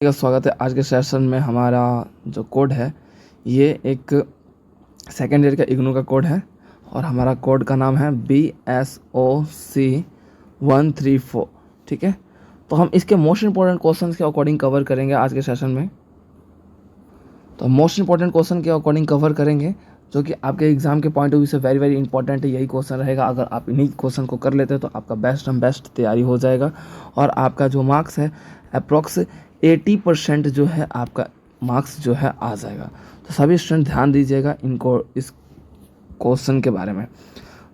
का स्वागत है। आज के सेशन में हमारा जो कोड है ये एक सेकेंड ईयर का इग्नू का कोड है और हमारा कोड का नाम है BSOC 134। ठीक है, तो हम इसके मोस्ट इंपॉर्टेंट क्वेश्चंस के अकॉर्डिंग कवर करेंगे आज के सेशन में। तो मोस्ट इंपॉर्टेंट क्वेश्चन के अकॉर्डिंग कवर करेंगे जो कि आपके एग्जाम के पॉइंट ऑफ व्यू से वेरी वेरी इंपॉर्टेंट है। यही क्वेश्चन रहेगा। अगर आप इन्हीं क्वेश्चन को कर लेते हैं तो आपका बेस्ट तैयारी हो जाएगा और आपका जो मार्क्स है अप्रोक्स 80% जो है आपका मार्क्स जो है आ जाएगा। तो सभी स्टूडेंट ध्यान दीजिएगा इनको इस क्वेश्चन के बारे में।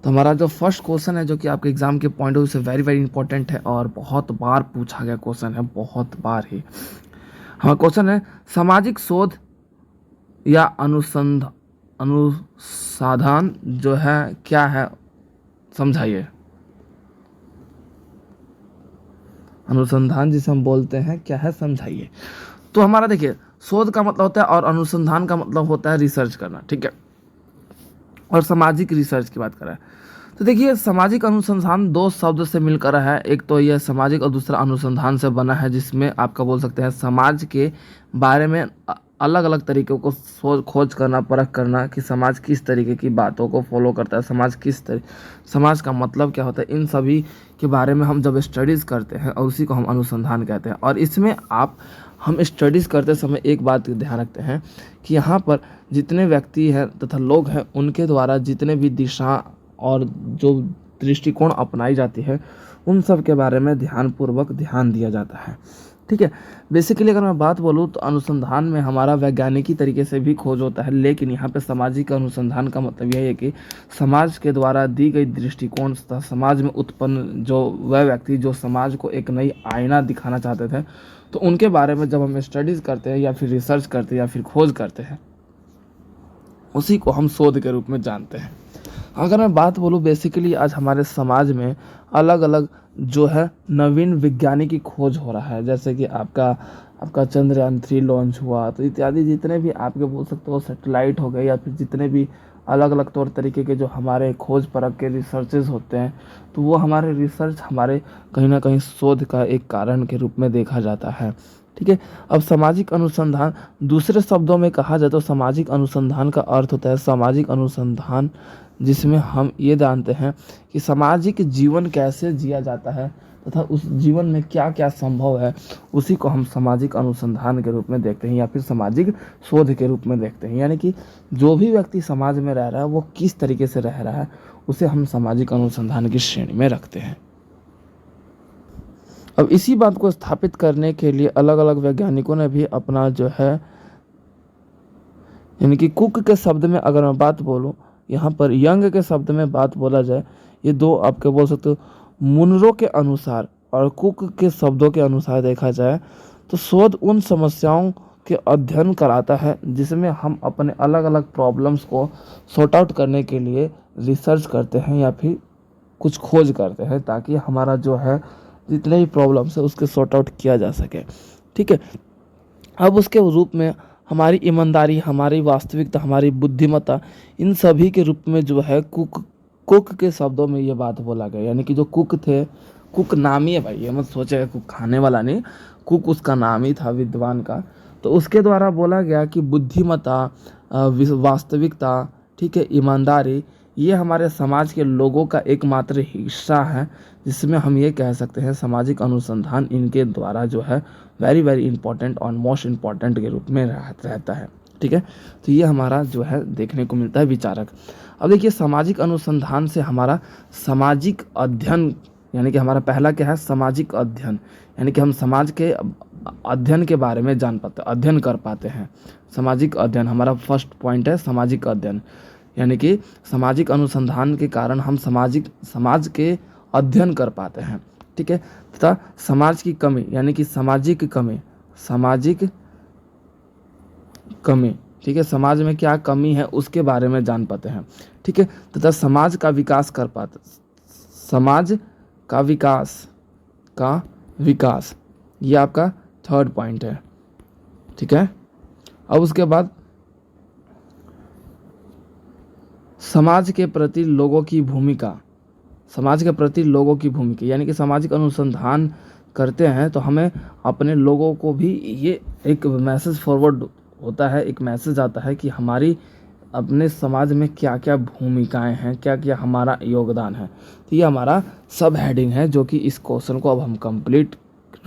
तो हमारा जो फर्स्ट क्वेश्चन है जो कि आपके एग्जाम के पॉइंट ऑफ व्यू से वेरी वेरी इंपॉर्टेंट है और बहुत बार पूछा गया क्वेश्चन है, बहुत बार ही। हमारा क्वेश्चन है सामाजिक शोध या अनुसंधान जो है क्या है, समझाइए। अनुसंधान जिसे हम बोलते हैं क्या है, समझाइए। तो हमारा देखिए, शोध का मतलब होता है और अनुसंधान का मतलब होता है रिसर्च करना, ठीक है। और सामाजिक रिसर्च की बात कर रहा है तो देखिए, सामाजिक अनुसंधान दो शब्द से मिलकर है। एक तो यह सामाजिक और दूसरा अनुसंधान से बना है, जिसमें आपका बोल सकते हैं समाज के बारे में अलग अलग तरीक़ों को खोज करना, परख करना कि समाज किस तरीके की बातों को फॉलो करता है, समाज का मतलब क्या होता है, इन सभी के बारे में हम जब स्टडीज़ करते हैं और उसी को हम अनुसंधान कहते हैं। और इसमें हम स्टडीज़ करते समय एक बात ध्यान रखते हैं कि यहाँ पर जितने व्यक्ति हैं तथा लोग हैं उनके द्वारा जितने भी दिशा और जो दृष्टिकोण अपनाई जाती है उन सब के बारे में ध्यानपूर्वक ध्यान दिया जाता है, ठीक है। बेसिकली अगर मैं बात बोलूँ तो अनुसंधान में हमारा वैज्ञानिकी तरीके से भी खोज होता है, लेकिन यहाँ पे सामाजिक अनुसंधान का मतलब यह है कि समाज के द्वारा दी गई दृष्टिकोण तथा समाज में उत्पन्न जो वह व्यक्ति जो समाज को एक नई आईना दिखाना चाहते थे, तो उनके बारे में जब हम स्टडीज़ करते हैं या फिर रिसर्च करते हैं या फिर खोज करते हैं, उसी को हम शोध के रूप में जानते हैं। अगर मैं बात बोलूँ, बेसिकली आज हमारे समाज में अलग अलग जो है नवीन वैज्ञानिक खोज हो रहा है, जैसे कि आपका चंद्रयान 3 लॉन्च हुआ, तो इत्यादि जितने भी आपके बोल सकते हो सैटेलाइट हो गए या फिर जितने भी अलग अलग तौर तरीके के जो हमारे खोज परख के रिसर्चेज होते हैं, तो वो हमारे रिसर्च हमारे कहीं ना कहीं शोध का एक कारण के रूप में देखा जाता है, ठीक है। अब सामाजिक अनुसंधान, दूसरे शब्दों में कहा जाए तो सामाजिक अनुसंधान का अर्थ होता है सामाजिक अनुसंधान जिसमें हम ये जानते हैं कि सामाजिक जीवन कैसे जिया जाता है तथा उस जीवन में क्या क्या संभव है, उसी को हम सामाजिक अनुसंधान के रूप में देखते हैं या फिर सामाजिक शोध के रूप में देखते हैं। यानी कि जो भी व्यक्ति समाज में रह रहा है वो किस तरीके से रह रहा है, उसे हम सामाजिक अनुसंधान की श्रेणी में रखते हैं। अब इसी बात को स्थापित करने के लिए अलग अलग वैज्ञानिकों ने भी अपना जो है, यानी कि कुक के शब्द में अगर मैं बात बोलूँ, यहाँ पर यंग के शब्द में बात बोला जाए, ये दो आपके बोल सकते हो मुनरो के अनुसार और कुक के शब्दों के अनुसार देखा जाए तो शोध उन समस्याओं के अध्ययन कराता है जिसमें हम अपने अलग अलग प्रॉब्लम्स को सॉर्ट आउट करने के लिए रिसर्च करते हैं या फिर कुछ खोज करते हैं ताकि हमारा जो है जितने भी प्रॉब्लम्स है उसके सॉर्ट आउट किया जा सके, ठीक है। अब उसके रूप में हमारी ईमानदारी, हमारी वास्तविकता, हमारी बुद्धिमत्ता, इन सभी के रूप में जो है कुक के शब्दों में ये बात बोला गया। यानी कि जो कुक थे, कुक नाम ही है भाई, ये मत सोचेगा कुक खाने वाला नहीं, कुक उसका नाम ही था विद्वान का। तो उसके द्वारा बोला गया कि बुद्धिमत्ता, वास्तविकता, ठीक है, ईमानदारी, ये हमारे समाज के लोगों का एकमात्र हिस्सा है, जिसमें हम ये कह सकते हैं सामाजिक अनुसंधान इनके द्वारा जो है वेरी वेरी इंपॉर्टेंट और मोस्ट इम्पॉर्टेंट के रूप में रहता है, ठीक है। तो ये हमारा जो है देखने को मिलता है विचारक। अब देखिए, सामाजिक अनुसंधान से हमारा सामाजिक अध्ययन, यानी कि हमारा पहला क्या है, सामाजिक अध्ययन, यानी कि हम समाज के अध्ययन के बारे में जान पाते, अध्ययन कर पाते हैं। सामाजिक अध्ययन हमारा फर्स्ट पॉइंट है, सामाजिक अध्ययन, यानी कि सामाजिक अनुसंधान के कारण हम समाज के अध्ययन कर पाते हैं, ठीक है। तथा समाज की कमी, यानी कि सामाजिक कमी, ठीक है, समाज में क्या कमी है उसके बारे में जान पाते हैं, ठीक है। तथा समाज का विकास कर पाते, समाज का विकास, ये आपका थर्ड पॉइंट है, ठीक है। अब उसके बाद समाज के प्रति लोगों की भूमिका, यानी कि सामाजिक अनुसंधान करते हैं तो हमें अपने लोगों को भी ये एक मैसेज फॉरवर्ड होता है, एक मैसेज आता है कि हमारी अपने समाज में क्या क्या भूमिकाएं हैं, क्या क्या हमारा योगदान है। तो ये हमारा सब हेडिंग है जो कि इस क्वेश्चन को अब हम कंप्लीट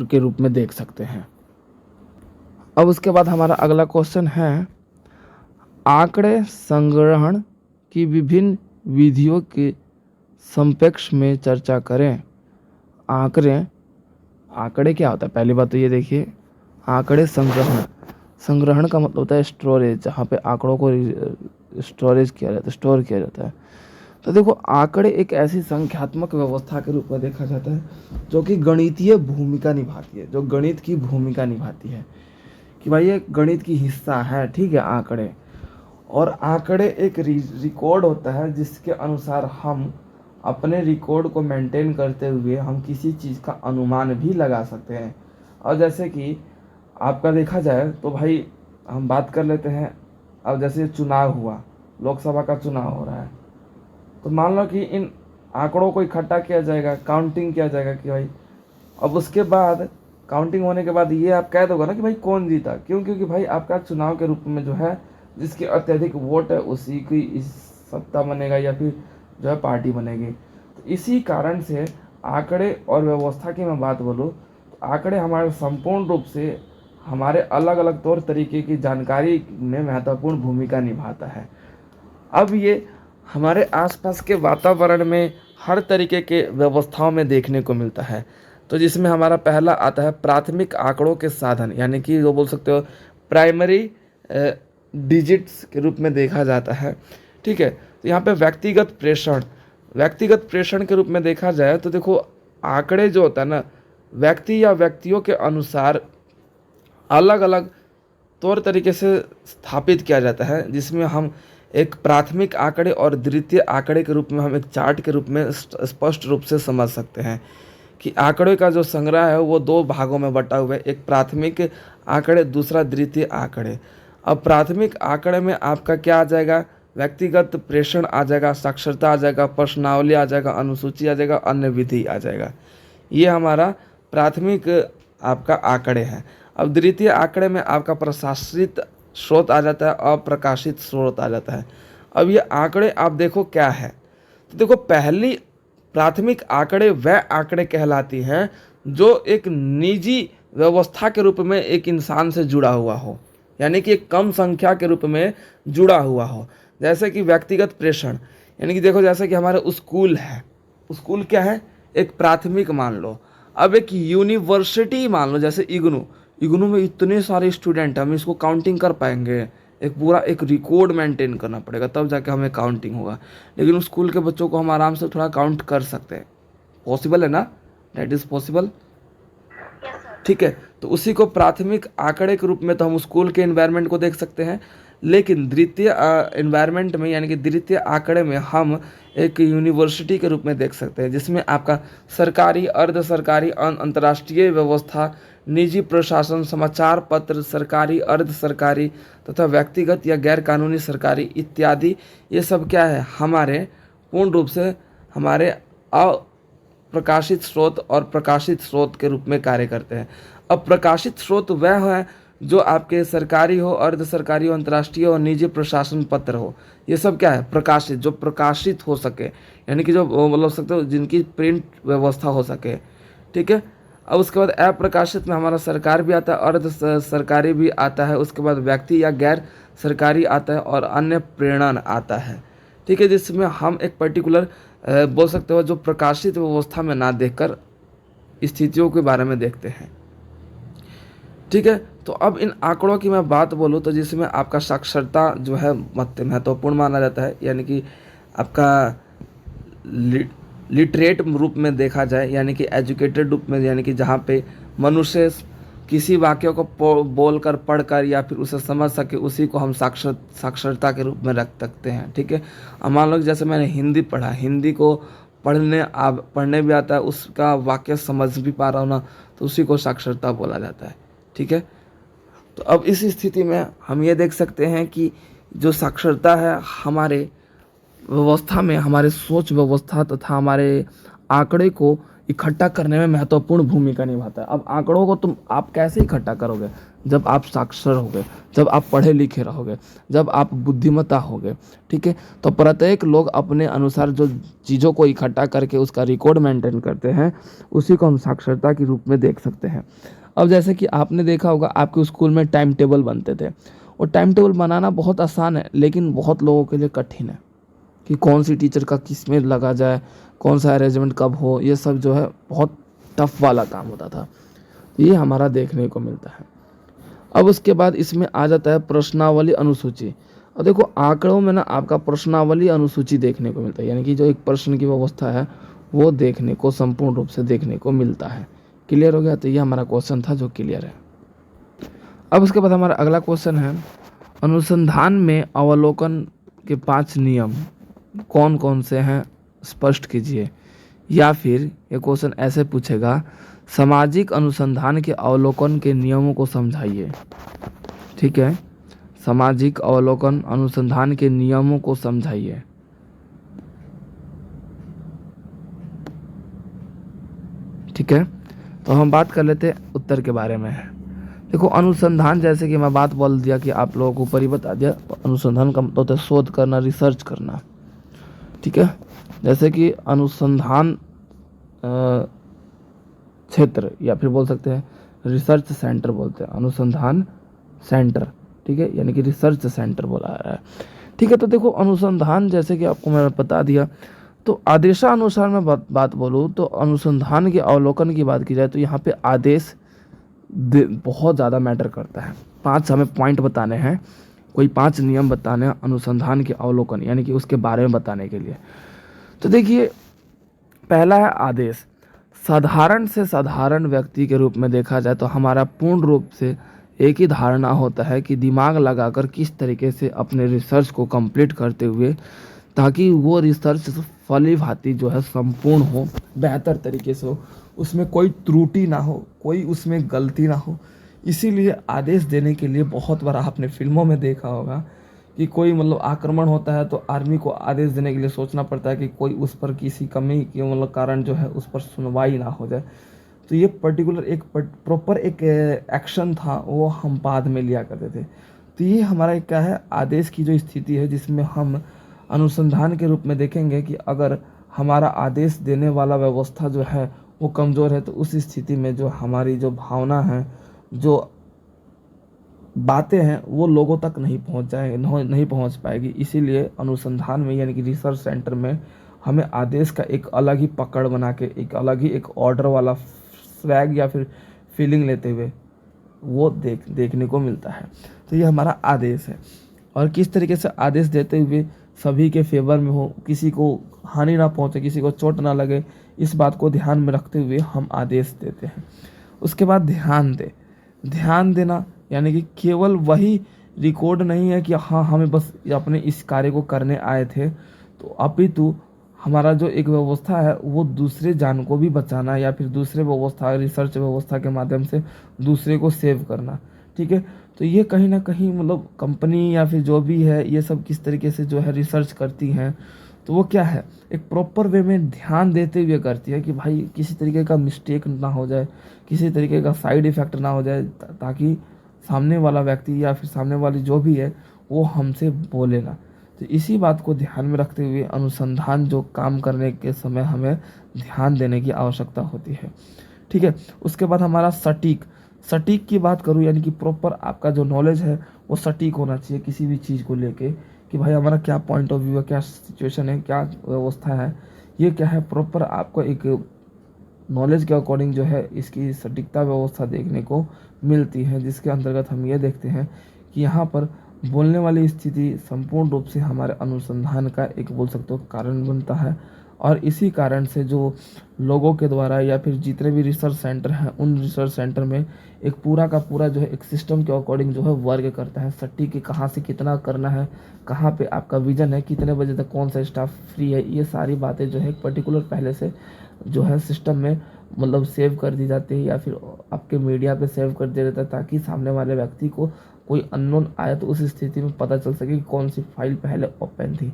के रूप में देख सकते हैं। अब उसके बाद हमारा अगला क्वेश्चन है, आंकड़े संग्रहण की विभिन्न विधियों के संक्षेप में चर्चा करें। आंकड़े क्या होता है? पहली बात तो ये देखिए, आंकड़े संग्रहण का मतलब होता है स्टोरेज, जहाँ पे आंकड़ों को स्टोरेज किया जाता है, स्टोर किया जाता है। तो देखो, आंकड़े एक ऐसी संख्यात्मक व्यवस्था के रूप में देखा जाता है जो कि गणितीय भूमिका निभाती है, जो गणित की भूमिका निभाती है कि भाई ये गणित की हिस्सा है, ठीक है, आंकड़े। और आंकड़े एक रिकॉर्ड होता है जिसके अनुसार हम अपने रिकॉर्ड को मेंटेन करते हुए हम किसी चीज़ का अनुमान भी लगा सकते हैं। और जैसे कि आपका देखा जाए तो भाई हम बात कर लेते हैं, अब जैसे चुनाव हुआ, लोकसभा का चुनाव हो रहा है, तो मान लो कि इन आंकड़ों को इकट्ठा किया जाएगा, काउंटिंग किया जाएगा कि भाई, अब उसके बाद काउंटिंग होने के बाद ये आप कह दोगे ना कि भाई कौन जीता, क्यों? क्योंकि भाई आपका चुनाव के रूप में जो है जिसके अत्यधिक वोट है उसी की इस सत्ता बनेगा या फिर जो है पार्टी बनेगी। तो इसी कारण से आंकड़े और व्यवस्था की मैं बात बोलूँ तो आंकड़े हमारे संपूर्ण रूप से हमारे अलग अलग तौर तरीके की जानकारी में महत्वपूर्ण भूमिका निभाता है। अब ये हमारे आसपास के वातावरण में हर तरीके के व्यवस्थाओं में देखने को मिलता है। तो जिसमें हमारा पहला आता है प्राथमिक आंकड़ों के साधन, यानी कि जो बोल सकते हो प्राइमरी डिजिट्स के रूप में देखा जाता है, ठीक है। तो यहाँ पे व्यक्तिगत प्रेषण के रूप में देखा जाए तो देखो, आंकड़े जो होता है ना, व्यक्ति या व्यक्तियों के अनुसार अलग अलग तौर तरीके से स्थापित किया जाता है, जिसमें हम एक प्राथमिक आंकड़े और द्वितीय आंकड़े के रूप में हम एक चार्ट के रूप में स्पष्ट रूप से समझ सकते हैं कि आंकड़े का जो संग्रह है वो दो भागों में बटा हुआ है, एक प्राथमिक आंकड़े, दूसरा द्वितीय आंकड़े। अब प्राथमिक आंकड़े में आपका क्या आ जाएगा? व्यक्तिगत प्रेषण आ जाएगा, साक्षरता आ जाएगा, प्रश्नावली आ जाएगा, अनुसूची आ जाएगा, अन्य विधि आ जाएगा। ये हमारा प्राथमिक आपका आंकड़े है। अब द्वितीय आंकड़े में आपका प्रशासित स्रोत आ जाता है, अप्रकाशित स्रोत आ जाता है। अब ये आंकड़े आप देखो क्या है, तो देखो पहली प्राथमिक आंकड़े वह आंकड़े कहलाती हैं जो एक निजी व्यवस्था के रूप में एक इंसान से जुड़ा हुआ हो, यानी कि एक कम संख्या के रूप में जुड़ा हुआ हो। जैसे कि व्यक्तिगत प्रेषण, यानी कि देखो जैसे कि हमारा स्कूल है, स्कूल क्या है? एक प्राथमिक मान लो। अब एक यूनिवर्सिटी मान लो, जैसे इग्नू में इतने सारे स्टूडेंट, हम इसको काउंटिंग कर पाएंगे? एक पूरा एक रिकॉर्ड मेंटेन करना पड़ेगा, तब जाके हमें काउंटिंग होगा। लेकिन स्कूल के बच्चों को हम आराम से थोड़ा काउंट कर सकते हैं। पॉसिबल है ना? दैट इज़ पॉसिबल, ठीक है। तो उसी को प्राथमिक आंकड़े के रूप में तो हम स्कूल के एनवायरनमेंट को देख सकते हैं। लेकिन द्वितीय एनवायरनमेंट में, यानी कि द्वितीय आंकड़े में, हम एक यूनिवर्सिटी के रूप में देख सकते हैं, जिसमें आपका सरकारी, अर्ध सरकारी, अंतर्राष्ट्रीय व्यवस्था, निजी प्रशासन, समाचार पत्र, सरकारी, अर्ध सरकारी तथा व्यक्तिगत या गैर कानूनी सरकारी इत्यादि, ये सब क्या है? हमारे पूर्ण रूप से हमारे अप्रकाशित स्रोत और प्रकाशित स्रोत के रूप में कार्य करते हैं। अब प्रकाशित स्रोत वह है जो आपके सरकारी हो, अर्ध सरकारी हो, अंतर्राष्ट्रीय और निजी प्रशासन पत्र हो। ये सब क्या है? प्रकाशित, जो प्रकाशित हो सके, यानी कि जो बोल सकते हो जिनकी प्रिंट व्यवस्था हो सके, ठीक है। अब उसके बाद अप्रकाशित में हमारा सरकार भी आता है, अर्ध सरकारी भी आता है, उसके बाद व्यक्ति या गैर सरकारी आता है और अन्य प्रेरण आता है, ठीक है। जिसमें हम एक पर्टिकुलर बोल सकते हो जो प्रकाशित व्यवस्था में ना देखकर स्थितियों के बारे में देखते हैं, ठीक है। तो अब इन आंकड़ों की मैं बात बोलूँ तो जिसमें आपका साक्षरता जो है महत्वपूर्ण माना जाता है, यानी कि आपका लिटरेट रूप में देखा जाए, यानी कि एजुकेटेड रूप में, यानी कि जहाँ पे मनुष्य किसी वाक्य को बोलकर, पढ़कर या फिर उसे समझ सके, उसी को हम साक्षरता के रूप में रख सकते हैं, ठीक है। अब मान लो जैसे मैंने हिंदी पढ़ा, हिंदी को पढ़ने भी आता है, उसका वाक्य समझ भी पा रहा हूँ ना, तो उसी को साक्षरता बोला जाता है, ठीक है। तो अब इस स्थिति में हम ये देख सकते हैं कि जो साक्षरता है हमारे व्यवस्था में, हमारे सोच व्यवस्था तथा हमारे आंकड़े को इकट्ठा करने में महत्वपूर्ण भूमिका निभाता है। अब आंकड़ों को आप कैसे इकट्ठा करोगे? जब आप साक्षर होगे, जब आप पढ़े लिखे रहोगे, जब आप बुद्धिमत्ता होगे, ठीक है। तो प्रत्येक लोग अपने अनुसार जो चीज़ों को इकट्ठा करके उसका रिकॉर्ड मेंटेन करते हैं, उसी को हम साक्षरता के रूप में देख सकते हैं। अब जैसे कि आपने देखा होगा, आपके स्कूल में टाइम टेबल बनते थे, और टाइम टेबल बनाना बहुत आसान है, लेकिन बहुत लोगों के लिए कठिन है कि कौन सी टीचर का किस में लगा जाए, कौन सा अरेंजमेंट कब हो, ये सब जो है बहुत टफ वाला काम होता था। ये हमारा देखने को मिलता है। अब उसके बाद इसमें आ जाता है प्रश्नावली अनुसूची। और देखो, आंकड़ों में ना आपका प्रश्नावली अनुसूची देखने को मिलता है, यानी कि जो एक प्रश्न की व्यवस्था है वो देखने को संपूर्ण रूप से देखने को मिलता है। क्लियर हो गया? तो ये हमारा क्वेश्चन था जो क्लियर है। अब उसके बाद हमारा अगला क्वेश्चन है, अनुसंधान में अवलोकन के 5 नियम कौन कौन से हैं, स्पष्ट कीजिए। या फिर ये क्वेश्चन ऐसे पूछेगा, सामाजिक अनुसंधान के अवलोकन के नियमों को समझाइए। ठीक है, सामाजिक अवलोकन अनुसंधान के नियमों को समझाइए। ठीक है, तो हम बात कर लेते हैं उत्तर के बारे में। देखो, अनुसंधान, जैसे कि मैं बात बोल दिया कि आप लोगों को ऊपर ही बता दिया, अनुसंधान का मतलब होता है शोध करना, रिसर्च करना। ठीक है, जैसे कि अनुसंधान क्षेत्र, या फिर बोल सकते हैं रिसर्च सेंटर बोलते हैं, अनुसंधान सेंटर। ठीक है, यानी कि रिसर्च सेंटर बोला रहा है। ठीक है, तो देखो, अनुसंधान जैसे कि आपको मैंने बता दिया, तो आदेशानुसार मैं बात बोलूँ तो अनुसंधान के अवलोकन की बात की जाए तो यहाँ पे आदेश बहुत ज़्यादा मैटर करता है। 5 हमें पॉइंट बताने हैं, कोई 5 नियम बताने हैं अनुसंधान के अवलोकन, यानी कि उसके बारे में बताने के लिए। तो देखिए, पहला है आदेश। साधारण से साधारण व्यक्ति के रूप में देखा जाए तो हमारा पूर्ण रूप से एक ही धारणा होता है कि दिमाग लगाकर किस तरीके से अपने रिसर्च को कंप्लीट करते हुए, ताकि वो रिसर्च फली भांति जो है संपूर्ण हो, बेहतर तरीके से हो, उसमें कोई त्रुटि ना हो, कोई उसमें गलती ना हो। इसीलिए आदेश देने के लिए बहुत बार आपने फिल्मों में देखा होगा कि कोई मतलब आक्रमण होता है तो आर्मी को आदेश देने के लिए सोचना पड़ता है कि कोई उस पर किसी कमी के मतलब कारण जो है उस पर सुनवाई ना हो जाए। तो ये पर्टिकुलर एक प्रॉपर एक एक्शन था, वो हम बाद में लिया करते थे। तो ये हमारा एक क्या है, आदेश की जो स्थिति है, जिसमें हम अनुसंधान के रूप में देखेंगे कि अगर हमारा आदेश देने वाला व्यवस्था जो है वो कमज़ोर है, तो उस स्थिति में जो हमारी जो भावना है, जो बातें हैं, वो लोगों तक नहीं पहुंच पाएगी। इसीलिए अनुसंधान में, यानी कि रिसर्च सेंटर में, हमें आदेश का एक अलग ही पकड़ बना के, एक अलग ही एक ऑर्डर वाला स्वैग या फिर फीलिंग लेते हुए वो देखने को मिलता है। तो ये हमारा आदेश है, और किस तरीके से आदेश देते हुए सभी के फेवर में हो, किसी को हानि ना पहुंचे, किसी को चोट ना लगे, इस बात को ध्यान में रखते हुए हम आदेश देते हैं। उसके बाद ध्यान देना, यानी कि केवल वही रिकॉर्ड नहीं है कि हाँ हमें बस अपने इस कार्य को करने आए थे, तो अपितु हमारा जो एक व्यवस्था है वो दूसरे जान को भी बचाना, या फिर दूसरे व्यवस्था, रिसर्च व्यवस्था के माध्यम से दूसरे को सेव करना। ठीक है, तो ये कहीं ना कहीं मतलब कंपनी या फिर जो भी है, ये सब किस तरीके से जो है रिसर्च करती हैं, तो वो क्या है, एक प्रॉपर वे में ध्यान देते हुए करती है कि भाई किसी तरीके का मिस्टेक ना हो जाए, किसी तरीके का साइड इफ़ेक्ट ना हो जाए, ताकि सामने वाला व्यक्ति या फिर सामने वाली जो भी है वो हमसे बोले ना। तो इसी बात को ध्यान में रखते हुए अनुसंधान जो काम करने के समय हमें ध्यान देने की आवश्यकता होती है। ठीक है, उसके बाद हमारा सटीक की बात करूँ, यानी कि प्रॉपर आपका जो नॉलेज है वो सटीक होना चाहिए किसी भी चीज़ को लेके, कि भाई हमारा क्या पॉइंट ऑफ व्यू है, क्या सिचुएशन है, क्या व्यवस्था है, ये क्या है, प्रॉपर आपको एक नॉलेज के अकॉर्डिंग जो है इसकी सटीकता व्यवस्था देखने को मिलती है, जिसके अंतर्गत हम ये देखते हैं कि यहाँ पर बोलने वाली स्थिति संपूर्ण रूप से हमारे अनुसंधान का एक बोल सकते हो कारण बनता है। और इसी कारण से जो लोगों के द्वारा या फिर जितने भी रिसर्च सेंटर हैं, उन रिसर्च सेंटर में एक पूरा का पूरा जो है एक सिस्टम के अकॉर्डिंग जो है वर्क करता है। सटीक कि कहाँ से कितना करना है, कहाँ पे आपका विजन है, कितने बजे तक कौन सा स्टाफ फ्री है, ये सारी बातें जो है एक पर्टिकुलर पहले से जो है सिस्टम में मतलब सेव कर दी जाती है, या फिर आपके मीडिया पे सेव कर दिया जाता है, ताकि सामने वाले व्यक्ति को कोई अननोन आए तो उस स्थिति में पता चल सके कि कौन सी फाइल पहले ओपन थी।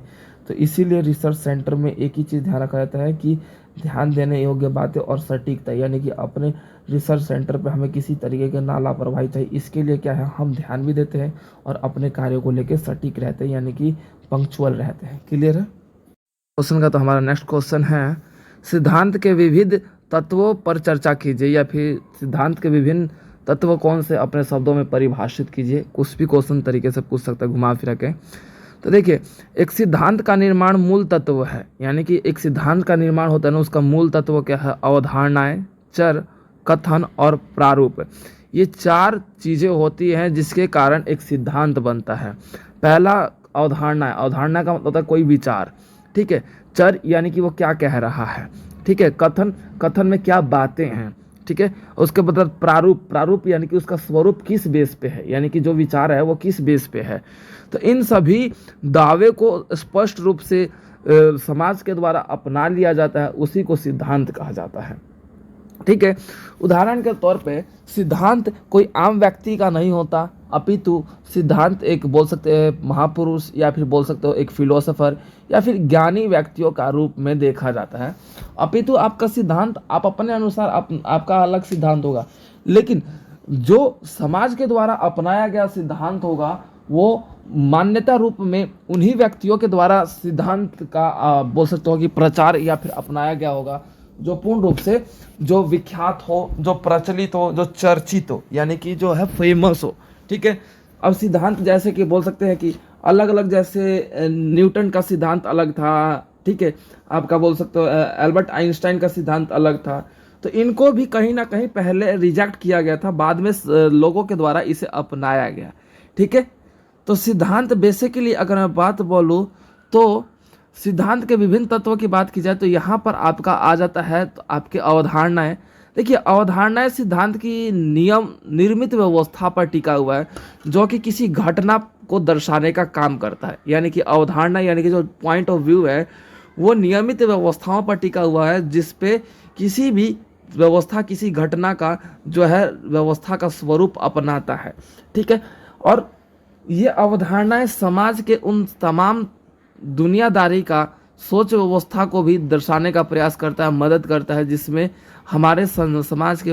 तो इसीलिए रिसर्च सेंटर में एक ही चीज़ ध्यान रखा जाता है कि ध्यान देने योग्य बातें और सटीकता, यानी कि अपने रिसर्च सेंटर पे हमें किसी तरीके की ना लापरवाही चाहिए। इसके लिए क्या है, हम ध्यान भी देते हैं और अपने कार्यों को लेकर सटीक रहते हैं, यानी कि पंक्चुअल रहते हैं। क्लियर है क्वेश्चन का? तो हमारा नेक्स्ट क्वेश्चन है, सिद्धांत के विविध तत्वों पर चर्चा कीजिए, या फिर सिद्धांत के विभिन्न तत्व कौन से अपने शब्दों में परिभाषित कीजिए। कुछ भी क्वेश्चन तरीके से पूछ सकता है घुमा फिरा के। तो देखिए, एक सिद्धांत का निर्माण मूल तत्व है, यानी कि एक सिद्धांत का निर्माण होता है ना, उसका मूल तत्व क्या है? अवधारणाएं, चर, कथन और प्रारूप। ये 4 चीज़ें होती हैं जिसके कारण एक सिद्धांत बनता है। पहला अवधारणा है, अवधारणा का मतलब होता है कोई विचार, ठीक है। चर यानी कि वो क्या कह रहा है, ठीक है। कथन, कथन में क्या बातें हैं, ठीक है। उसके बाद प्रारूप, प्रारूप यानी कि उसका स्वरूप किस बेस पे है, यानी कि जो विचार है वो किस बेस पे है। तो इन सभी दावे को स्पष्ट रूप से समाज के द्वारा अपना लिया जाता है, उसी को सिद्धांत कहा जाता है, ठीक है। उदाहरण के तौर पे सिद्धांत कोई आम व्यक्ति का नहीं होता, अपितु सिद्धांत एक बोल सकते हैं महापुरुष, या फिर बोल सकते हो एक फिलोसोफर, या फिर ज्ञानी व्यक्तियों का रूप में देखा जाता है। अपितु आपका सिद्धांत आप अपने अनुसार आपका अलग सिद्धांत होगा, लेकिन जो समाज के द्वारा अपनाया गया सिद्धांत होगा वो मान्यता रूप में उन्हीं व्यक्तियों के द्वारा सिद्धांत का बोल सकते हो कि प्रचार या फिर अपनाया गया होगा, जो पूर्ण रूप से जो विख्यात हो, जो प्रचलित हो, जो चर्चित हो, यानी कि जो है फेमस हो, ठीक है। अब सिद्धांत जैसे कि बोल सकते हैं कि अलग अलग, जैसे न्यूटन का सिद्धांत अलग था, ठीक है। आपका बोल सकते हो एल्बर्ट आइंस्टाइन का सिद्धांत अलग था। तो इनको भी कहीं ना कहीं पहले रिजेक्ट किया गया था, बाद में लोगों के द्वारा इसे अपनाया गया, ठीक है। तो सिद्धांत बेसिकली अगर मैं बात बोलूँ तो सिद्धांत के विभिन्न तत्वों की बात की जाए तो यहाँ पर आपका आ जाता है तो आपके अवधारणाएं। देखिए, अवधारणाएं सिद्धांत की नियम निर्मित व्यवस्था पर टिका हुआ है, जो कि किसी घटना को दर्शाने का काम करता है। यानी कि अवधारणा यानी कि जो पॉइंट ऑफ व्यू है वो नियमित व्यवस्थाओं पर टिका हुआ है, जिस पे किसी भी व्यवस्था किसी घटना का जो है व्यवस्था का स्वरूप अपनाता है, ठीक है। और ये अवधारणाएं समाज के उन तमाम दुनियादारी का सोच व्यवस्था को भी दर्शाने का प्रयास करता है, मदद करता है, जिसमें हमारे समाज के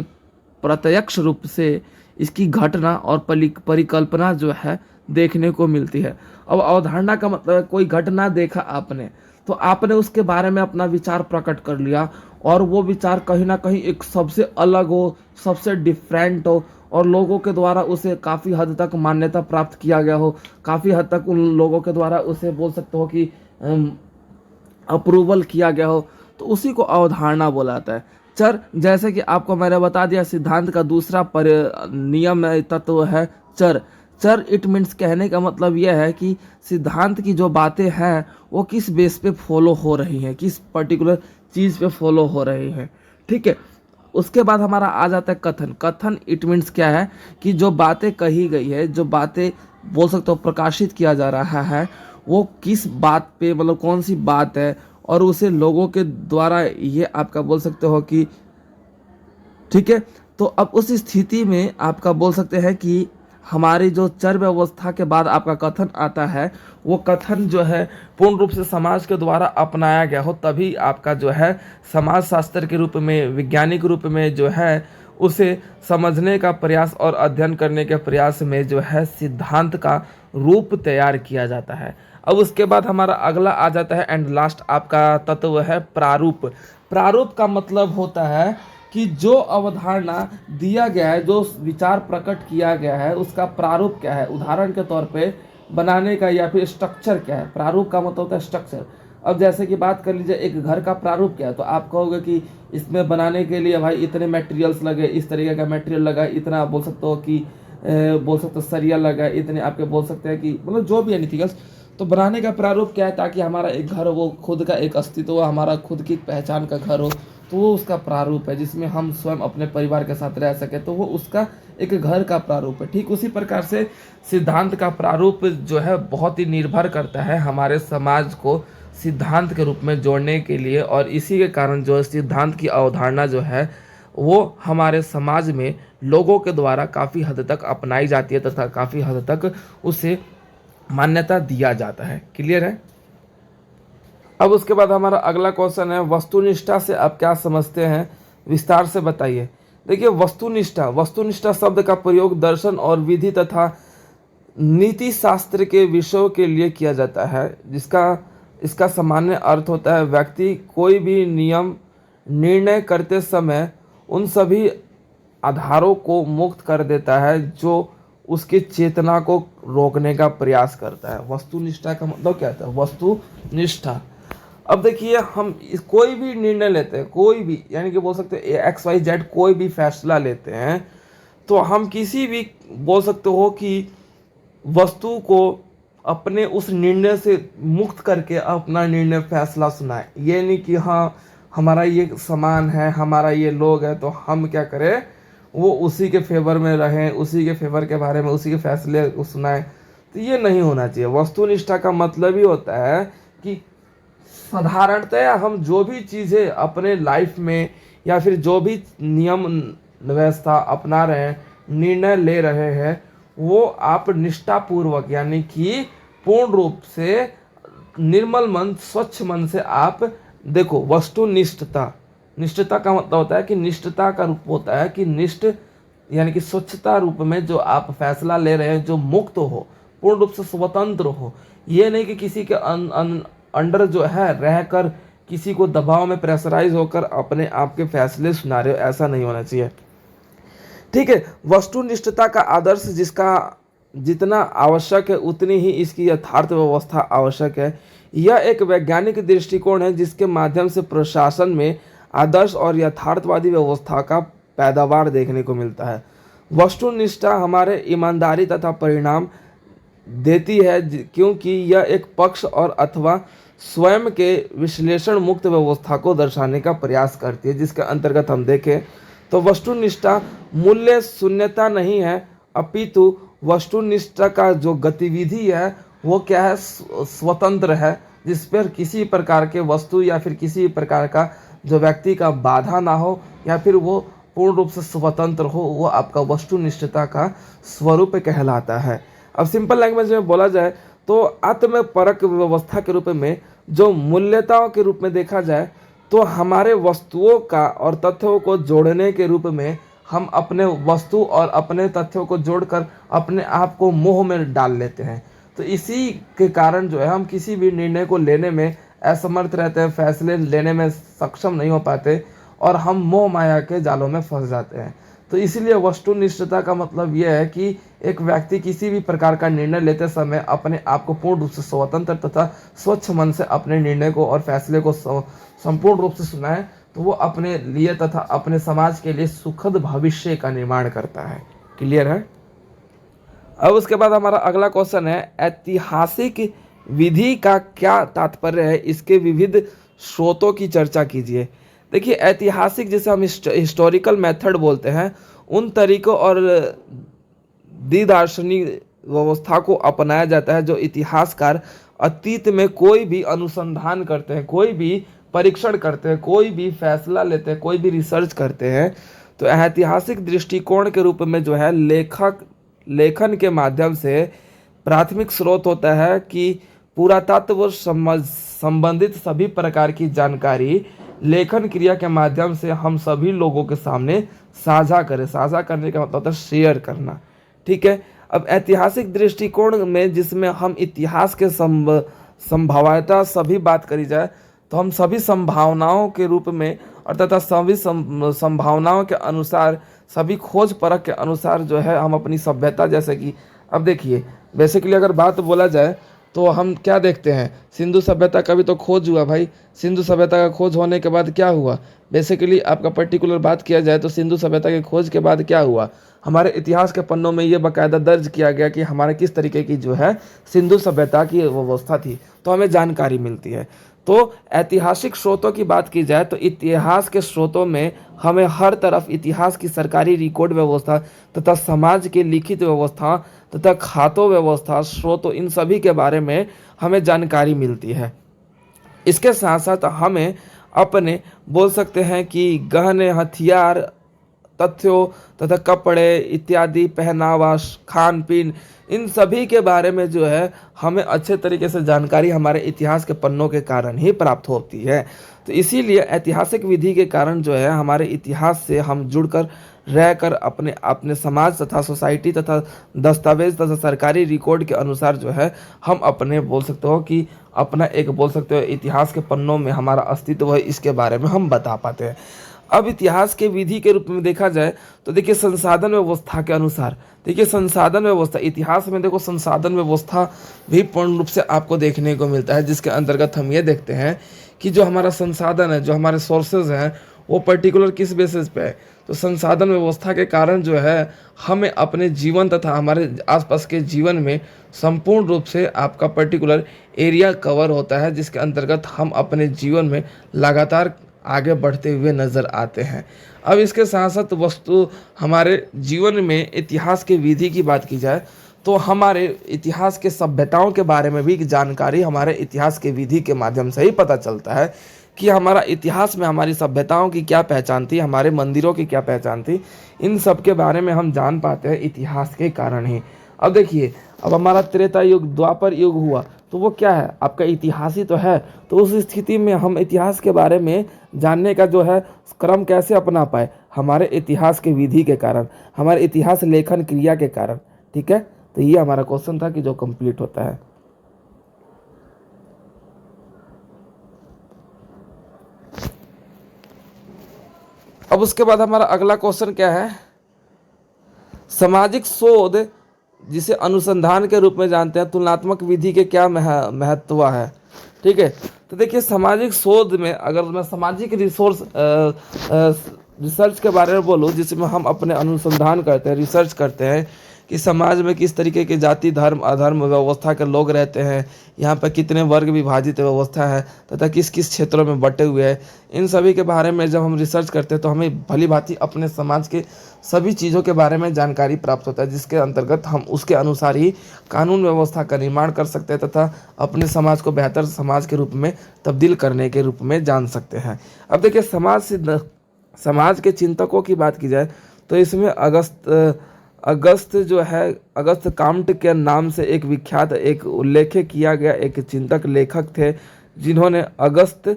प्रत्यक्ष रूप से इसकी घटना और परिकल्पना जो है देखने को मिलती है। अब अवधारणा का मतलब है कोई घटना देखा आपने, तो आपने उसके बारे में अपना विचार प्रकट कर लिया, और वो विचार कहीं ना कहीं एक सबसे अलग हो, सबसे डिफरेंट हो, और लोगों के द्वारा उसे काफ़ी हद तक मान्यता प्राप्त किया गया हो, काफ़ी हद तक उन लोगों के द्वारा उसे बोल सकते हो कि अप्रूवल किया गया हो, तो उसी को अवधारणा बोला जाता है। चर, जैसे कि आपको मैंने बता दिया, सिद्धांत का दूसरा नियम तत्व है चर। चर इट मीन्स, कहने का मतलब यह है कि सिद्धांत की जो बातें हैं वो किस बेस पे फॉलो हो रही हैं, किस पर्टिकुलर चीज़ पे फॉलो हो रही हैं, ठीक है। उसके बाद हमारा आ जाता है कथन। कथन इट मीन्स क्या है कि जो बातें कही गई है, जो बातें बोल सकते हो प्रकाशित किया जा रहा है, वो किस बात पे, मतलब कौन सी बात है, और उसे लोगों के द्वारा ये आपका बोल सकते हो कि, ठीक है। तो अब उस स्थिति में आपका बोल सकते हैं कि हमारी जो चर व्यवस्था के बाद आपका कथन आता है, वो कथन जो है पूर्ण रूप से समाज के द्वारा अपनाया गया हो, तभी आपका जो है समाज शास्त्र के रूप में, वैज्ञानिक रूप में जो है उसे समझने का प्रयास और अध्ययन करने के प्रयास में जो है सिद्धांत का रूप तैयार किया जाता है। अब उसके बाद हमारा अगला आ जाता है एंड लास्ट आपका तत्व है प्रारूप। प्रारूप का मतलब होता है कि जो अवधारणा दिया गया है, जो विचार प्रकट किया गया है, उसका प्रारूप क्या है। उदाहरण के तौर पे बनाने का या फिर स्ट्रक्चर क्या है। प्रारूप का मतलब होता है स्ट्रक्चर। अब जैसे कि बात कर लीजिए एक घर का प्रारूप क्या है, तो आप कहोगे कि इसमें बनाने के लिए भाई इतने मटेरियल्स लगे, इस तरीके का मटेरियल लगा, इतना बोल सकते हो कि बोल सकते हो सरिया लगा, इतने आपके बोल सकते हैं कि मतलब जो भी एनीथिंग एल्स। तो बनाने का प्रारूप क्या है, ताकि हमारा एक घर, वो खुद का एक अस्तित्व हो, हमारा खुद की पहचान का घर हो, तो वो उसका प्रारूप है, जिसमें हम स्वयं अपने परिवार के साथ रह सके, तो वो उसका एक घर का प्रारूप है। ठीक उसी प्रकार से सिद्धांत का प्रारूप जो है बहुत ही निर्भर करता है हमारे समाज को सिद्धांत के रूप में जोड़ने के लिए, और इसी के कारण जो है सिद्धांत की अवधारणा जो है वो हमारे समाज में लोगों के द्वारा काफ़ी हद तक अपनाई जाती है तथा काफ़ी हद तक उसे मान्यता दिया जाता है। क्लियर है? अब उसके बाद हमारा अगला क्वेश्चन है, वस्तुनिष्ठा से आप क्या समझते हैं, विस्तार से बताइए। देखिए, वस्तुनिष्ठा शब्द का प्रयोग दर्शन और विधि तथा नीति शास्त्र के विषयों के लिए किया जाता है, जिसका इसका सामान्य अर्थ होता है व्यक्ति कोई भी नियम निर्णय करते समय उन सभी आधारों को मुक्त कर देता है जो उसकी चेतना को रोकने का प्रयास करता है। वस्तुनिष्ठा का मतलब क्या होता है, वस्तुनिष्ठा। अब देखिए, हम कोई भी निर्णय लेते हैं, कोई भी, यानी कि बोल सकते हैं XYZ कोई भी फैसला लेते हैं, तो हम किसी भी बोल सकते हो कि वस्तु को अपने उस निर्णय से मुक्त करके अपना निर्णय फैसला सुनाए। ये नहीं कि हाँ हमारा ये सामान है, हमारा ये लोग है, तो हम क्या करें, वो उसी के फेवर में रहें, उसी के फेवर के बारे में उसी के फैसले को सुनाएं। तो ये नहीं होना चाहिए। वस्तुनिष्ठा का मतलब ही होता है कि साधारणतया हम जो भी चीज़ें अपने लाइफ में या फिर जो भी नियम व्यवस्था अपना रहे हैं, निर्णय ले रहे हैं, वो आप निष्ठापूर्वक यानी कि पूर्ण रूप से निर्मल मन, स्वच्छ मन से आप देखो। वस्तुनिष्ठता, निष्ठता का मतलब होता है कि निष्ठता का रूप होता है कि निष्ठ यानी कि स्वच्छता रूप में जो आप फैसला ले रहे हैं, जो मुक्त हो, पूर्ण रूप से स्वतंत्र हो। ये नहीं कि किसी के अंडर जो है रहकर किसी को दबाव में प्रेशराइज होकर अपने आप के फैसले सुना रहे हो, ऐसा नहीं होना चाहिए। ठीक है, वस्तुनिष्ठता का आदर्श जिसका जितना आवश्यक है उतनी ही इसकी यथार्थ व्यवस्था आवश्यक है। यह एक वैज्ञानिक दृष्टिकोण है जिसके माध्यम से प्रशासन में आदर्श और यथार्थवादी व्यवस्था का पैदावार देखने को मिलता है। वस्तुनिष्ठा हमारे ईमानदारी तथा परिणाम देती है क्योंकि यह एक पक्ष और अथवा स्वयं के विश्लेषण मुक्त व्यवस्था को दर्शाने का प्रयास करती है, जिसके अंतर्गत हम देखें तो वस्तुनिष्ठा मूल्य शून्यता नहीं है, अपितु वस्तुनिष्ठा का जो गतिविधि है वो क्या है, स्वतंत्र है, जिस पर किसी प्रकार के वस्तु या फिर किसी प्रकार का जो व्यक्ति का बाधा ना हो या फिर वो पूर्ण रूप से स्वतंत्र हो, वो आपका वस्तुनिष्ठता का स्वरूप कहलाता है। अब सिंपल लैंग्वेज में बोला जाए तो आत्मपरक व्यवस्था के रूप में जो मूल्यताओं के रूप में देखा जाए तो हमारे वस्तुओं का और तथ्यों को जोड़ने के रूप में हम अपने वस्तु और अपने तथ्यों को जोड़कर अपने आप को मोह में डाल लेते हैं। तो इसी के कारण जो है हम किसी भी निर्णय को लेने में असमर्थ रहते हैं, फैसले लेने में सक्षम नहीं हो पाते और हम मोह माया के जालों में फंस जाते हैं। तो इसीलिए वस्तुनिष्ठता का मतलब यह है कि एक व्यक्ति किसी भी प्रकार का निर्णय लेते समय अपने आप को पूर्ण रूप से स्वतंत्र तथा स्वच्छ मन से अपने निर्णय को और फैसले को संपूर्ण रूप से सुनाए, तो वो अपने लिए तथा अपने समाज के लिए सुखद भविष्य का निर्माण करता है। क्लियर है? अब उसके बाद हमारा अगला क्वेश्चन है, ऐतिहासिक विधि का क्या तात्पर्य है, इसके विविध स्रोतों की चर्चा कीजिए। देखिए, ऐतिहासिक जिसे हम हिस्टोरिकल मेथड बोलते हैं, उन तरीकों और दार्शनिक व्यवस्था को अपनाया जाता है जो इतिहासकार अतीत में कोई भी अनुसंधान करते हैं, कोई भी परीक्षण करते हैं, कोई भी फैसला लेते हैं, कोई भी रिसर्च करते हैं, तो ऐतिहासिक दृष्टिकोण के रूप में जो है लेखन के माध्यम से प्राथमिक स्रोत होता है कि पुरातत्व संबंधित सभी प्रकार की जानकारी लेखन क्रिया के माध्यम से हम सभी लोगों के सामने साझा करें। साझा करने का मतलब होता है शेयर करना। ठीक है, अब ऐतिहासिक दृष्टिकोण में जिसमें हम इतिहास के संभाव्यता सभी बात करी जाए तो हम सभी संभावनाओं के रूप में और तथा सभी संभावनाओं के अनुसार, सभी खोज परख के अनुसार जो है हम अपनी सभ्यता, जैसे कि अब देखिए बेसिकली अगर बात बोला जाए तो हम क्या देखते हैं, सिंधु सभ्यता का भी तो खोज हुआ भाई। सिंधु सभ्यता का खोज होने के बाद क्या हुआ, बेसिकली आपका पर्टिकुलर बात किया जाए तो सिंधु सभ्यता की खोज के बाद क्या हुआ, हमारे इतिहास के पन्नों में ये बाकायदा दर्ज किया गया कि हमारे किस तरीके की जो है सिंधु सभ्यता की व्यवस्था थी, तो हमें जानकारी मिलती है। तो ऐतिहासिक स्रोतों की बात की जाए तो इतिहास के स्रोतों में हमें हर तरफ इतिहास की सरकारी रिकॉर्ड व्यवस्था तथा समाज की लिखित व्यवस्था तथा खातों व्यवस्था स्रोतों, इन सभी के बारे में हमें जानकारी मिलती है। इसके साथ साथ हमें अपने बोल सकते हैं कि गहने हथियार तथ्यों तथा कपड़े इत्यादि, पहनावा, खान पीन, इन सभी के बारे में जो है हमें अच्छे तरीके से जानकारी हमारे इतिहास के पन्नों के कारण ही प्राप्त होती है। तो इसीलिए ऐतिहासिक विधि के कारण जो है हमारे इतिहास से हम जुड़कर रहकर अपने अपने समाज तथा सोसाइटी तथा दस्तावेज तथा सरकारी रिकॉर्ड के अनुसार जो है हम अपने बोल सकते हो कि अपना एक बोल सकते हो इतिहास के पन्नों में हमारा अस्तित्व है, इसके बारे में हम बता पाते हैं। अब इतिहास के विधि के रूप में देखा जाए तो देखिए संसाधन व्यवस्था के अनुसार, देखिए संसाधन व्यवस्था, इतिहास में देखो संसाधन व्यवस्था भी पूर्ण रूप से आपको देखने को मिलता है, जिसके अंतर्गत हम ये देखते हैं कि जो हमारा संसाधन है, जो हमारे सोर्सेज हैं, वो पर्टिकुलर किस बेसिस पे है। तो संसाधन व्यवस्था के कारण जो है हमें अपने जीवन तथा हमारे आसपास के जीवन में संपूर्ण रूप से आपका पर्टिकुलर एरिया कवर होता है, जिसके अंतर्गत हम अपने जीवन में लगातार आगे बढ़ते हुए नज़र आते हैं। अब इसके साथ साथ वस्तु हमारे जीवन में इतिहास के विधि की बात की जाए तो हमारे इतिहास के सभ्यताओं के बारे में भी जानकारी हमारे इतिहास के विधि के माध्यम से ही पता चलता है कि हमारा इतिहास में हमारी सभ्यताओं की क्या पहचान थी, हमारे मंदिरों की क्या पहचान थी, इन सब के बारे में हम जान पाते हैं इतिहास के कारण ही। अब देखिए, अब हमारा त्रेता युग द्वापर युग हुआ तो वो क्या है, आपका इतिहास ही तो है। तो उस स्थिति में हम इतिहास के बारे में जानने का जो है क्रम कैसे अपना पाए, हमारे इतिहास के विधि के कारण, हमारे इतिहास लेखन क्रिया के कारण। ठीक है, तो ये हमारा क्वेश्चन था कि जो कंप्लीट होता है। अब उसके बाद हमारा अगला क्वेश्चन क्या है, सामाजिक शोध जिसे अनुसंधान के रूप में जानते हैं, तुलनात्मक विधि के क्या महत्व है। ठीक है, तो देखिए सामाजिक शोध में अगर मैं सामाजिक रिसर्च के बारे में बोलूँ, जिसमें हम अपने अनुसंधान करते हैं, रिसर्च करते हैं कि समाज में किस तरीके के जाति धर्म अधर्म व्यवस्था के लोग रहते हैं, यहाँ पर कितने वर्ग विभाजित व्यवस्था है तथा किस किस क्षेत्रों में बटे हुए हैं, इन सभी के बारे में जब हम रिसर्च करते हैं तो हमें भली भांति अपने समाज के सभी चीज़ों के बारे में जानकारी प्राप्त होता है, जिसके अंतर्गत हम उसके अनुसार ही कानून व्यवस्था का निर्माण कर सकते हैं तथा अपने समाज को बेहतर समाज के रूप में तब्दील करने के रूप में जान सकते हैं। अब देखिए समाज के चिंतकों की बात की जाए तो इसमें अगस्त जो है, अगस्त काम्ट के नाम से एक विख्यात एक उल्लेख किया गया एक चिंतक लेखक थे, जिन्होंने अगस्त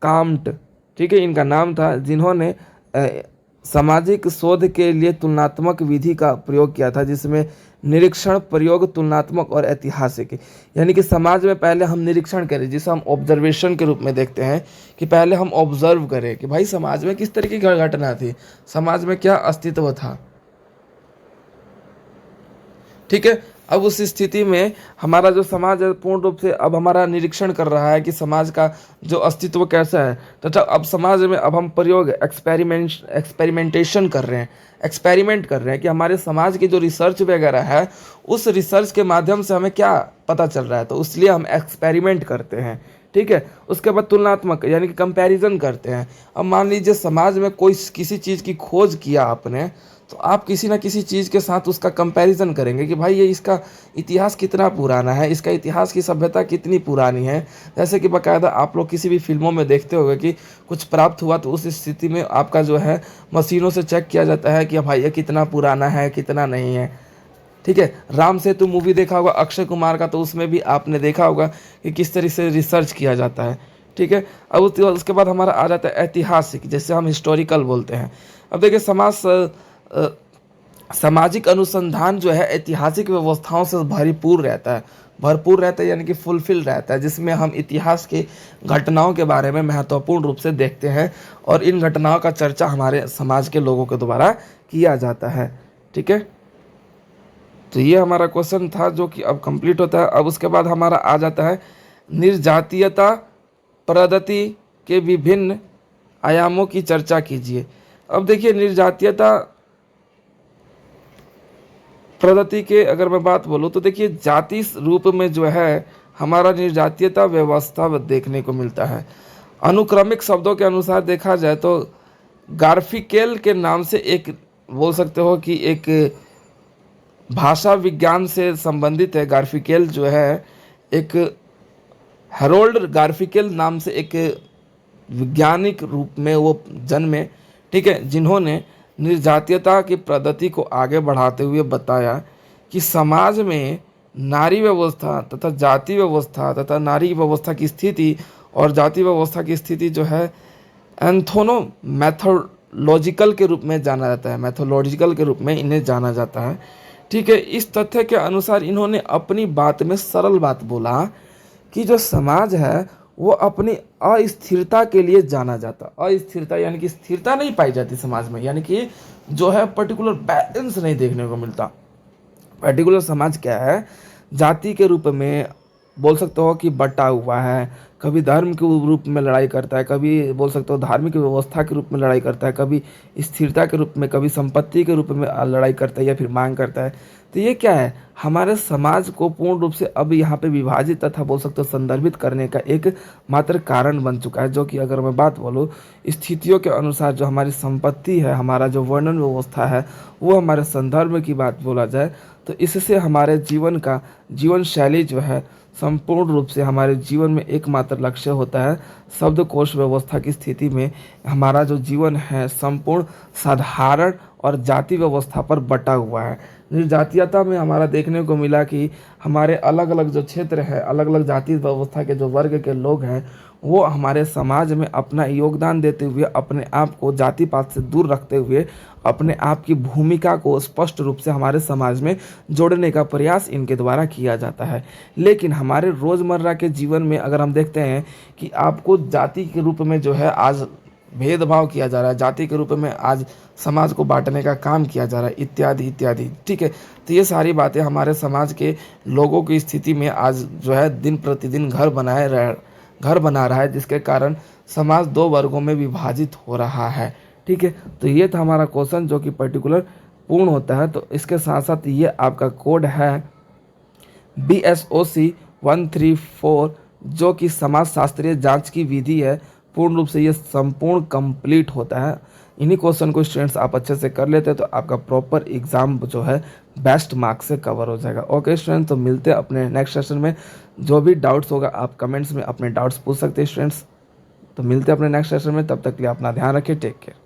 काम्ट, ठीक है, इनका नाम था, जिन्होंने सामाजिक शोध के लिए तुलनात्मक विधि का प्रयोग किया था, जिसमें निरीक्षण प्रयोग तुलनात्मक और ऐतिहासिक, यानी कि समाज में पहले हम निरीक्षण करें, जिसे हम ऑब्जर्वेशन के रूप में देखते हैं कि पहले हम ऑब्जर्व करें कि भाई समाज में किस तरीके की घटना थी, समाज में क्या अस्तित्व था। ठीक है, अब उस स्थिति में हमारा जो समाज है पूर्ण रूप से अब हमारा निरीक्षण कर रहा है कि समाज का जो अस्तित्व कैसा है, तथा अब समाज में अब हम प्रयोग एक्सपेरिमेंटेशन कर रहे हैं, एक्सपेरिमेंट कर रहे हैं कि हमारे समाज की जो रिसर्च वगैरह है उस रिसर्च के माध्यम से हमें क्या पता चल रहा है, तो इसलिए हम एक्सपेरिमेंट करते हैं। ठीक है, उसके बाद तुलनात्मक यानी कि कंपैरिजन करते हैं। अब मान लीजिए समाज में कोई किसी चीज़ की खोज किया आपने, तो आप किसी ना किसी चीज़ के साथ उसका कंपैरिजन करेंगे कि भाई ये इसका इतिहास कितना पुराना है, इसका इतिहास की सभ्यता कितनी पुरानी है। जैसे कि बाकायदा आप लोग किसी भी फिल्मों में देखते होंगे कि कुछ प्राप्त हुआ तो उस स्थिति में आपका जो है मशीनों से चेक किया जाता है कि भाई ये कितना पुराना है कितना नहीं है। ठीक है, राम सेतु मूवी देखा होगा अक्षय कुमार का, तो उसमें भी आपने देखा होगा कि किस तरह से रिसर्च किया जाता है। ठीक है, अब उसके बाद हमारा आ जाता है ऐतिहासिक, जैसे हम हिस्टोरिकल बोलते हैं। अब देखिए सामाजिक अनुसंधान जो है ऐतिहासिक व्यवस्थाओं से भरपूर रहता है, यानी कि फुलफिल रहता है, जिसमें हम इतिहास के घटनाओं के बारे में महत्वपूर्ण रूप से देखते हैं और इन घटनाओं का चर्चा हमारे समाज के लोगों के द्वारा किया जाता है। ठीक है, तो ये हमारा क्वेश्चन था जो कि अब कंप्लीट होता है। अब उसके बाद हमारा आ जाता है निर्जातीयता पद्धति के विभिन्न आयामों की चर्चा कीजिए। अब देखिए निर्जातीयता पद्धति के अगर मैं बात बोलूँ तो देखिए जाति रूप में जो है हमारा निर्जातीयता व्यवस्था देखने को मिलता है। अनुक्रमिक शब्दों के अनुसार देखा जाए तो गार्फिकेल के नाम से एक बोल सकते हो कि एक भाषा विज्ञान से संबंधित है। गार्फिकेल जो है एक हेरोल्ड गार्फिकेल नाम से एक वैज्ञानिक रूप में वो जन्मे, ठीक है, जिन्होंने निर्जातीयता की पद्धति को आगे बढ़ाते हुए बताया कि समाज में नारी व्यवस्था तथा जाति व्यवस्था तथा नारी व्यवस्था की स्थिति और जाति व्यवस्था की स्थिति जो है एंथोनो मैथोलॉजिकल के रूप में जाना जाता है, मैथोलॉजिकल के रूप में इन्हें जाना जाता है। ठीक है, इस तथ्य के अनुसार इन्होंने अपनी बात में सरल बात बोला कि जो समाज है वो अपनी अस्थिरता के लिए जाना जाता। अस्थिरता यानी कि स्थिरता नहीं पाई जाती समाज में, यानी कि जो है पर्टिकुलर बैलेंस नहीं देखने को मिलता। पर्टिकुलर समाज क्या है, जाति के रूप में बोल सकते हो कि बटा हुआ है, कभी धर्म के रूप में लड़ाई करता है, कभी बोल सकते हो धार्मिक व्यवस्था के रूप में लड़ाई करता है, कभी स्थिरता के रूप में, कभी संपत्ति के रूप में लड़ाई करता है या फिर मांग करता है। तो ये क्या है, हमारे समाज को पूर्ण रूप से अब यहाँ पे विभाजित तथा बोल सकते हो संदर्भित करने का एक मात्र कारण बन चुका है। जो कि अगर मैं बात बोलूँ स्थितियों के अनुसार जो हमारी संपत्ति है, हमारा जो वर्णन व्यवस्था है, वो हमारे संदर्भ की बात बोला जाए तो इससे हमारे जीवन शैली जो है संपूर्ण रूप से हमारे जीवन में एकमात्र लक्ष्य होता है। शब्दकोश व्यवस्था की स्थिति में हमारा जो जीवन है संपूर्ण साधारण और जाति व्यवस्था पर बटा हुआ है। निर्जातीयता में हमारा देखने को मिला कि हमारे अलग अलग जो क्षेत्र है, अलग अलग जाति व्यवस्था के जो वर्ग के लोग हैं, वो हमारे समाज में अपना योगदान देते हुए अपने आप को जाति पात से दूर रखते हुए अपने आप की भूमिका को स्पष्ट रूप से हमारे समाज में जोड़ने का प्रयास इनके द्वारा किया जाता है। लेकिन हमारे रोज़मर्रा के जीवन में अगर हम देखते हैं कि आपको जाति के रूप में जो है आज भेदभाव किया जा रहा है, जाति के रूप में आज समाज को बांटने का काम किया जा रहा है, इत्यादि इत्यादि। ठीक है, तो ये सारी बातें हमारे समाज के लोगों की स्थिति में आज जो है दिन प्रतिदिन घर बना रहा है, जिसके कारण समाज दो वर्गों में विभाजित हो रहा है। ठीक है, तो ये था हमारा क्वेश्चन जो कि पर्टिकुलर पूर्ण होता है। तो इसके साथ साथ ये आपका कोड है BSOC 134 जो कि समाज शास्त्रीय जांच की विधि है। पूर्ण रूप से ये संपूर्ण कंप्लीट होता है। इन्हीं क्वेश्चन को स्टूडेंट्स आप अच्छे से कर लेते हैं तो आपका प्रॉपर एग्जाम जो है बेस्ट मार्क्स से कवर हो जाएगा। ओके स्टूडेंट्स, तो मिलते हैं अपने नेक्स्ट सेशन में। जो भी डाउट्स होगा आप कमेंट्स में अपने डाउट्स पूछ सकते हैं स्टूडेंट्स। तो मिलते हैं अपने नेक्स्ट सेशन में, तब तक के लिए अपना ध्यान रखिए। Take care.